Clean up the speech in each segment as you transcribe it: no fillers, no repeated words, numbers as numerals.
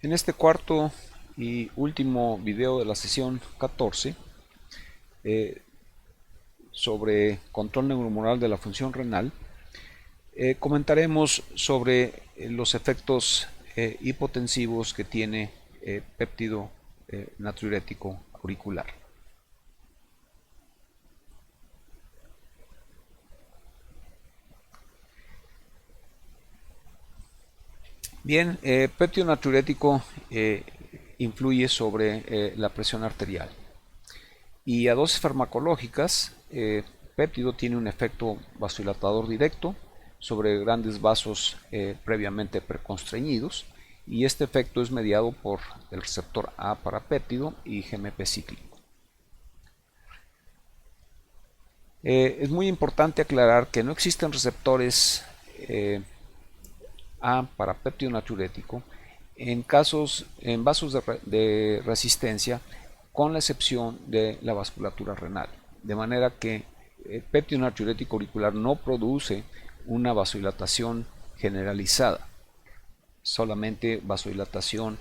En este cuarto y último video de la sesión 14 sobre control neuromoral de la función renal, comentaremos sobre los efectos hipotensivos que tiene péptido natriurético auricular. Bien, péptido natriurético influye sobre la presión arterial y a dosis farmacológicas, péptido tiene un efecto vasodilatador directo sobre grandes vasos previamente preconstreñidos, y este efecto es mediado por el receptor A para péptido y GMP cíclico. Es muy importante aclarar que no existen receptores A para péptido natriurético en vasos de resistencia, con la excepción de la vasculatura renal, de manera que el péptido natriurético auricular no produce una vasodilatación generalizada, solamente vasodilatación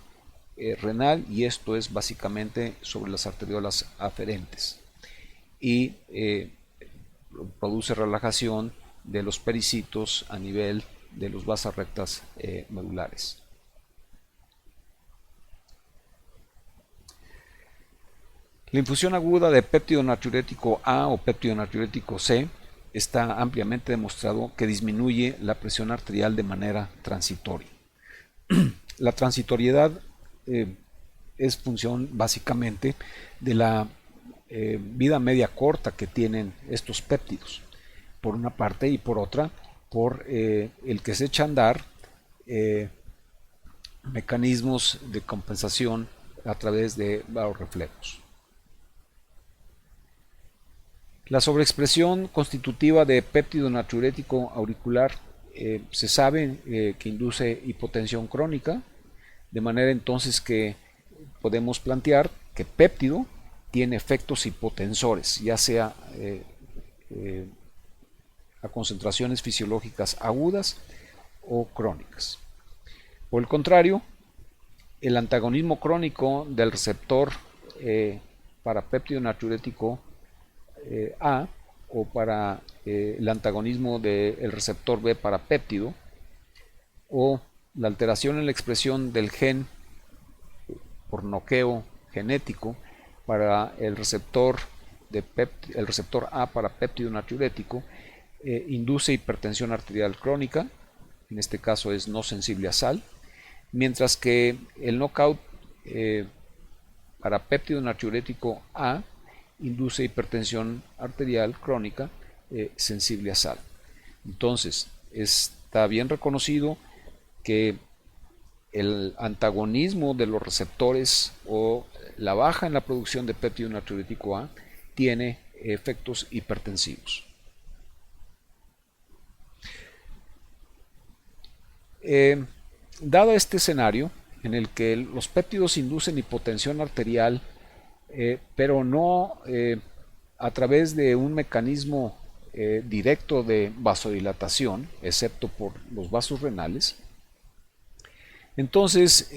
renal, y esto es básicamente sobre las arteriolas aferentes, y produce relajación de los pericitos a nivel de los vasas rectas medulares. La infusión aguda de péptido natriurético A o péptido natriurético C está ampliamente demostrado que disminuye la presión arterial de manera transitoria. La transitoriedad es función básicamente de la vida media corta que tienen estos péptidos, por una parte, y por otra, por el que se echa a andar mecanismos de compensación a través de varorreflejos. La sobreexpresión constitutiva de péptido natriurético auricular se sabe que induce hipotensión crónica, de manera entonces que podemos plantear que péptido tiene efectos hipotensores, ya sea a concentraciones fisiológicas agudas o crónicas. Por el contrario, el antagonismo crónico del receptor para péptido natriurético A, o para el antagonismo del receptor B para péptido, o la alteración en la expresión del gen por noqueo genético para el receptor A para péptido natriurético, induce hipertensión arterial crónica, en este caso es no sensible a sal, mientras que el knockout para péptido natriurético A induce hipertensión arterial crónica sensible a sal. Entonces, está bien reconocido que el antagonismo de los receptores o la baja en la producción de péptido natriurético A tiene efectos hipertensivos. Dado este escenario en el que los péptidos inducen hipotensión arterial, pero no a través de un mecanismo directo de vasodilatación, excepto por los vasos renales, entonces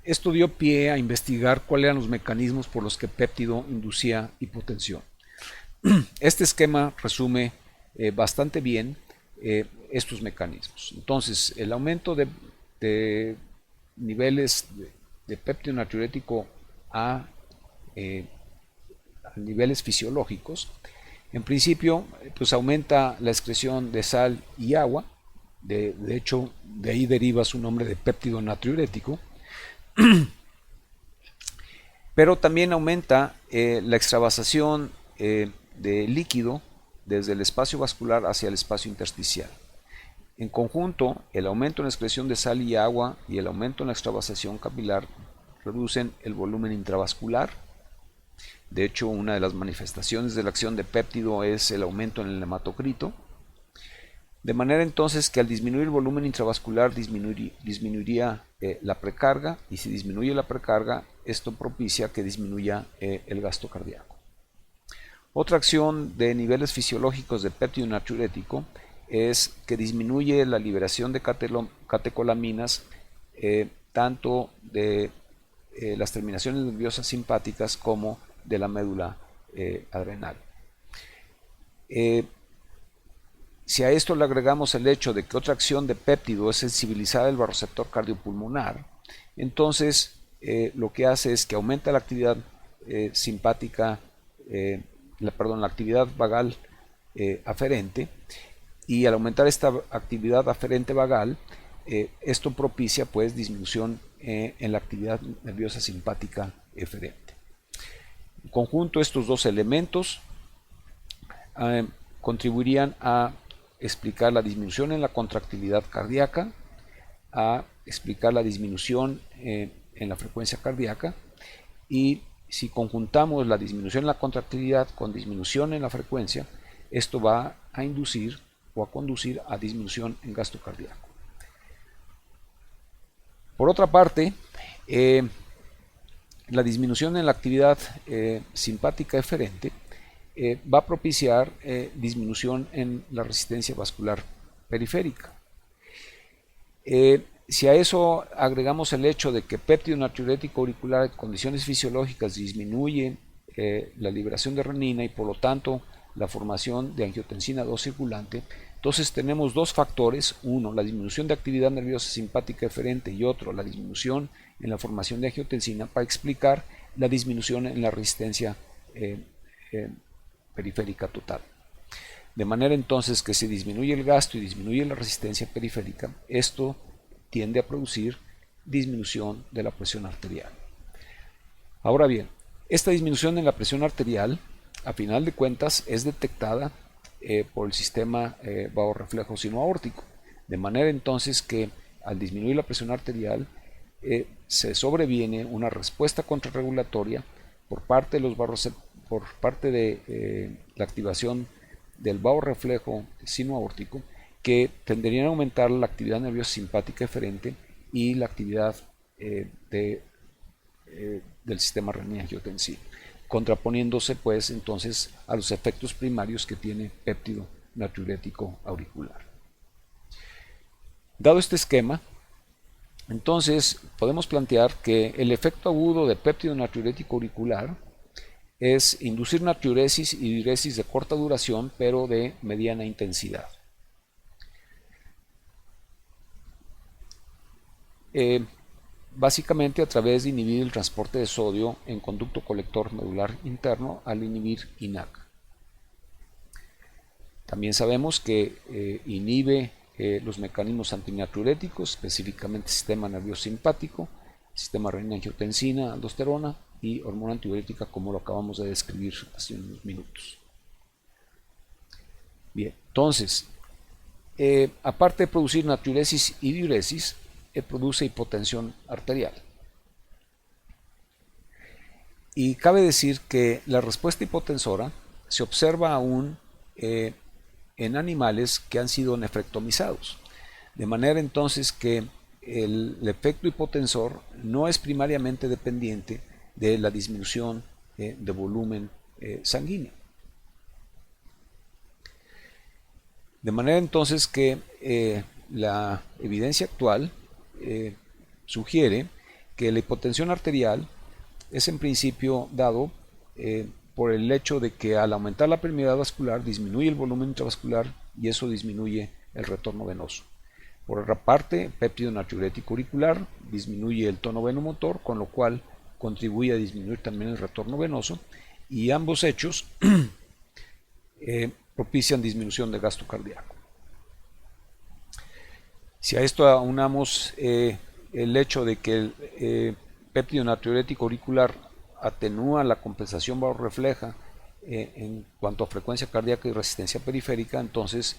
esto dio pie a investigar cuáles eran los mecanismos por los que péptido inducía hipotensión. Este esquema resume bastante bien estos mecanismos. Entonces, el aumento de niveles de péptido natriurético a niveles fisiológicos, en principio, pues aumenta la excreción de sal y agua. De hecho, de ahí deriva su nombre de péptido natriurético. Pero también aumenta la extravasación de líquido desde el espacio vascular hacia el espacio intersticial. En conjunto, el aumento en la excreción de sal y agua y el aumento en la extravasación capilar reducen el volumen intravascular. De hecho, una de las manifestaciones de la acción de péptido es el aumento en el hematocrito, de manera entonces que al disminuir el volumen intravascular disminuiría la precarga, y si disminuye la precarga, esto propicia que disminuya el gasto cardíaco. Otra acción de niveles fisiológicos de péptido natriurético es que disminuye la liberación de catecolaminas tanto de las terminaciones nerviosas simpáticas como de la médula adrenal. Si a esto le agregamos el hecho de que otra acción de péptido es sensibilizar el barroreceptor cardiopulmonar, entonces lo que hace es que aumenta la actividad simpática, la actividad vagal aferente, y al aumentar esta actividad aferente vagal, esto propicia pues disminución en la actividad nerviosa simpática eferente. En conjunto, estos dos elementos contribuirían a explicar la disminución en la contractilidad cardíaca, a explicar la disminución en la frecuencia cardíaca, y si conjuntamos la disminución en la contractilidad con disminución en la frecuencia, esto va a inducir o a conducir a disminución en gasto cardíaco. Por otra parte, la disminución en la actividad simpática eferente va a propiciar disminución en la resistencia vascular periférica. Si a eso agregamos el hecho de que péptido natriurético auricular en condiciones fisiológicas disminuye la liberación de renina y por lo tanto la formación de angiotensina 2 circulante, entonces tenemos dos factores: uno, la disminución de actividad nerviosa simpática eferente, y otro, la disminución en la formación de angiotensina, para explicar la disminución en la resistencia periférica total. De manera entonces que se disminuye el gasto y disminuye la resistencia periférica, esto tiende a producir disminución de la presión arterial. Ahora bien, esta disminución en la presión arterial, a final de cuentas, es detectada por el sistema vaorreflejo sinoaórtico, de manera entonces que al disminuir la presión arterial se sobreviene una respuesta contrarregulatoria por parte de la activación del vaorreflejo sinoaórtico, que tenderían a aumentar la actividad nerviosa simpática eferente y la actividad del sistema renina-angiotensina, contraponiéndose pues entonces a los efectos primarios que tiene péptido natriurético auricular. Dado este esquema, entonces podemos plantear que el efecto agudo de péptido natriurético auricular es inducir natriuresis y diuresis de corta duración, pero de mediana intensidad. Básicamente a través de inhibir el transporte de sodio en conducto colector medular interno al inhibir INAC. También sabemos que inhibe los mecanismos antinatriuréticos, específicamente el sistema nervioso simpático, sistema renina-angiotensina, aldosterona y hormona antidiurética, como lo acabamos de describir hace unos minutos. Bien, entonces, aparte de producir natriuresis y diuresis, produce hipotensión arterial. Y cabe decir que la respuesta hipotensora se observa aún en animales que han sido nefrectomizados, de manera entonces que el efecto hipotensor no es primariamente dependiente de la disminución de volumen sanguíneo. De manera entonces que la evidencia actual sugiere que la hipotensión arterial es en principio dado por el hecho de que al aumentar la permeabilidad vascular disminuye el volumen intravascular y eso disminuye el retorno venoso. Por otra parte, péptido natriurético auricular disminuye el tono venomotor, con lo cual contribuye a disminuir también el retorno venoso, y ambos hechos propician disminución del gasto cardíaco. Si a esto aunamos el hecho de que el péptido natriurético auricular atenúa la compensación vaorrefleja en cuanto a frecuencia cardíaca y resistencia periférica, entonces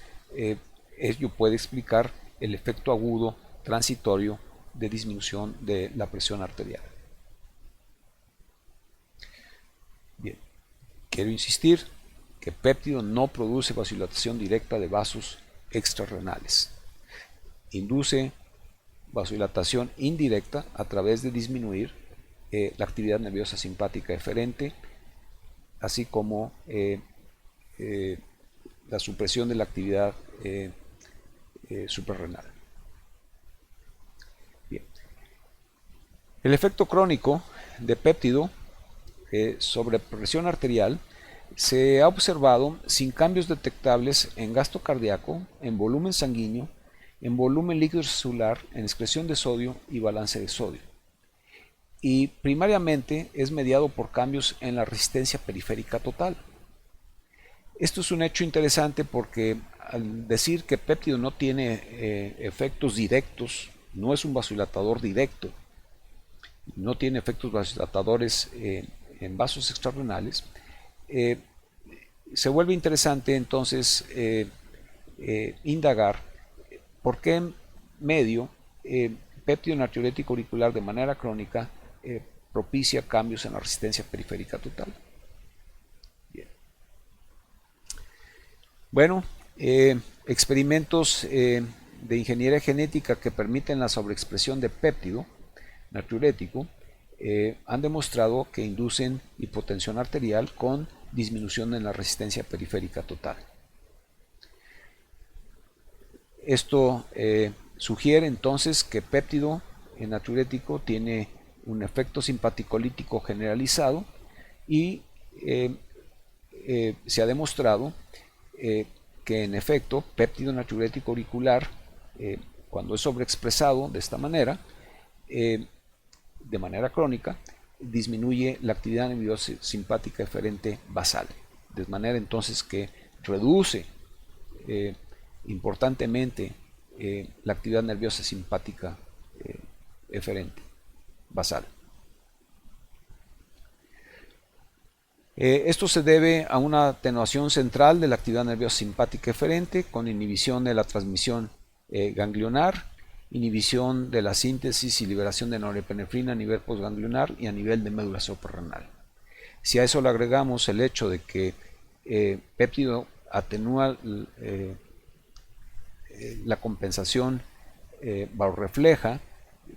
ello puede explicar el efecto agudo transitorio de disminución de la presión arterial. Bien, quiero insistir que péptido no produce vasodilatación directa de vasos extrarrenales. Induce vasodilatación indirecta a través de disminuir la actividad nerviosa simpática eferente, así como la supresión de la actividad suprarrenal. Bien. El efecto crónico de péptido sobre presión arterial se ha observado sin cambios detectables en gasto cardíaco, en volumen sanguíneo, en volumen líquido celular, en excreción de sodio y balance de sodio. Y primariamente es mediado por cambios en la resistencia periférica total. Esto es un hecho interesante porque al decir que péptido no tiene efectos directos, no es un vasodilatador directo, no tiene efectos vasodilatadores en vasos extrarrenales, se vuelve interesante entonces indagar por qué medio péptido natriurético auricular de manera crónica propicia cambios en la resistencia periférica total. Bien. Bueno, experimentos de ingeniería genética que permiten la sobreexpresión de péptido natriurético han demostrado que inducen hipotensión arterial con disminución en la resistencia periférica total. Esto sugiere entonces que péptido natriurético tiene un efecto simpaticolítico generalizado y se ha demostrado que en efecto péptido natriurético auricular, cuando es sobreexpresado de esta manera, de manera crónica, disminuye la actividad nerviosa simpática eferente basal, de manera entonces que reduce importantemente la actividad nerviosa simpática eferente basal. Esto se debe a una atenuación central de la actividad nerviosa simpática eferente con inhibición de la transmisión ganglionar, inhibición de la síntesis y liberación de norepinefrina a nivel postganglionar y a nivel de médula suprarrenal. Si a eso le agregamos el hecho de que péptido atenúa la compensación barorrefleja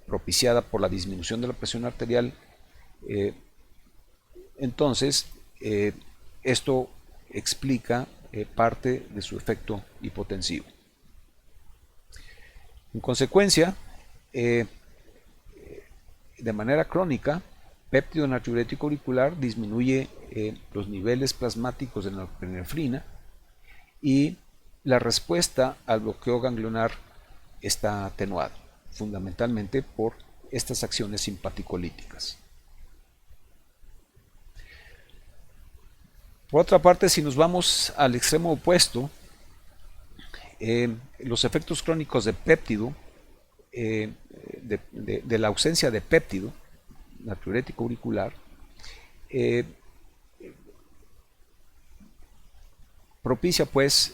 propiciada por la disminución de la presión arterial, entonces esto explica parte de su efecto hipotensivo. En consecuencia, de manera crónica, péptido natriurético auricular disminuye los niveles plasmáticos de norepinefrina y la respuesta al bloqueo ganglionar está atenuada, fundamentalmente por estas acciones simpaticolíticas. Por otra parte, si nos vamos al extremo opuesto, los efectos crónicos de péptido, de la ausencia de péptido natriurético auricular, propicia pues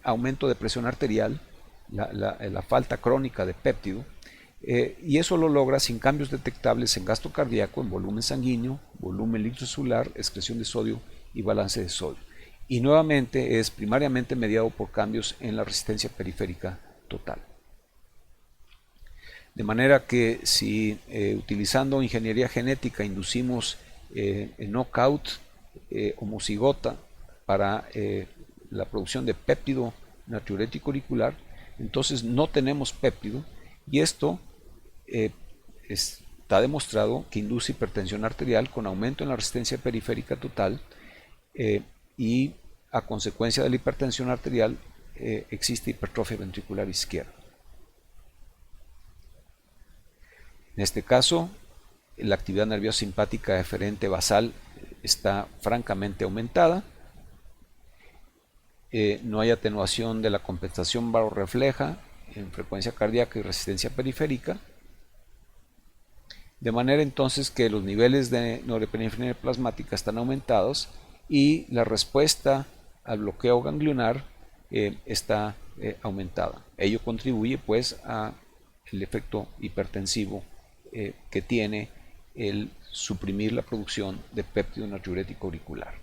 aumento de presión arterial, la falta crónica de péptido, y eso lo logra sin cambios detectables en gasto cardíaco, en volumen sanguíneo, volumen líquido celular, excreción de sodio y balance de sodio. Y nuevamente es primariamente mediado por cambios en la resistencia periférica total. De manera que si utilizando ingeniería genética inducimos knockout homocigota para la producción de péptido natriurético auricular, entonces no tenemos péptido y esto está demostrado que induce hipertensión arterial con aumento en la resistencia periférica total y a consecuencia de la hipertensión arterial existe hipertrofia ventricular izquierda. En este caso, la actividad nerviosa simpática eferente basal está francamente aumentada. No hay atenuación de la compensación barorrefleja en frecuencia cardíaca y resistencia periférica. De manera entonces que los niveles de norepinefrina plasmática están aumentados y la respuesta al bloqueo ganglionar está aumentada. Ello contribuye pues a el efecto hipertensivo que tiene el suprimir la producción de péptido natriurético auricular.